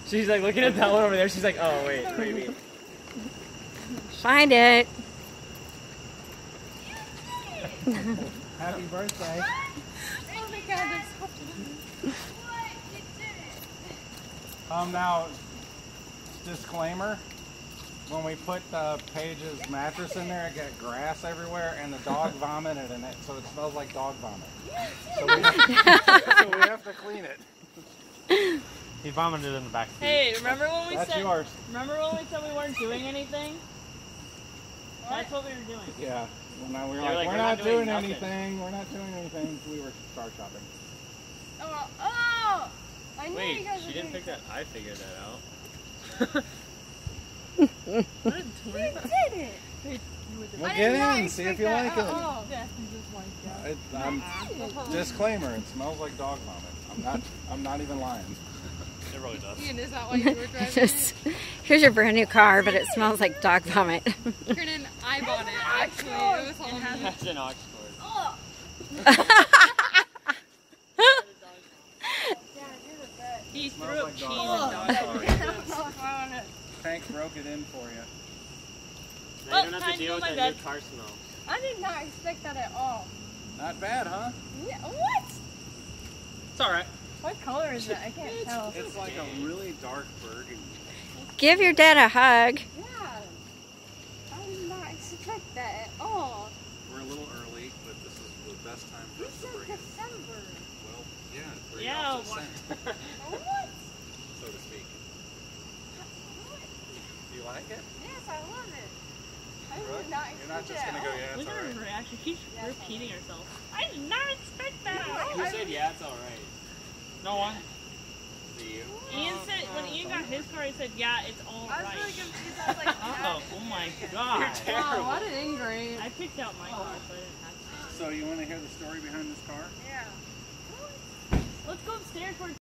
She's like looking at that one over there. She's like, oh wait, maybe. Find it. Happy birthday. Oh my god, that's so Now, disclaimer. When we put Paige's mattress in there, it got grass everywhere, and the dog vomited in it, so it smells like dog vomit. So we have to clean it. He vomited in the back seat. Hey, remember when we That's said? yours. Remember when we said we weren't doing anything? That's what we were doing. Yeah. Well, now we're They're like, like, we're not doing nothing." anything. We're not doing anything. We were star shopping. Oh! I knew Wait, you guys she were didn't doing pick that. I figured that out. What a You dork. did it! Well, I get did not in, see if expect you that like at it. all. Disclaimer: it smells like dog vomit. I'm not even lying. It really does. Ian, is that why you were driving Just, here's your brand new car, but it smells like dog vomit. it? Kernan, I bought it, actually. It was all me. That's an ox cord. He Smells threw up like cheese dog and dog food. Tank broke it in for you. Now you don't have time to to deal go with my that bed. new car smell. I did not expect that at all. Not bad, huh? Yeah, what? It's alright. What color is it? I can't tell. It's like a really dark burgundy. Give your dad a hug. Yeah. I did not expect that at all. We're a little early, but this is the best time for You us to said bring it. December. Well, yeah, bring Yeah, it off to what- scent, What? so to speak. What? You like it? Yes, I love it. I Really? did not You're not expect just it gonna at go, all. yeah, it's Look at alright. her reaction. She's Yeah, it's repeating herself. I did not expect that. Who said yeah, it's alright? No one. See you. Ian said when Ian got his car, he said, "Yeah, it's all I was right." really confused. I was like, Oh my god! wow, what an ingrate. I picked out my car, so I didn't have to. So you want to hear the story behind this car? Yeah. Let's go upstairs. We're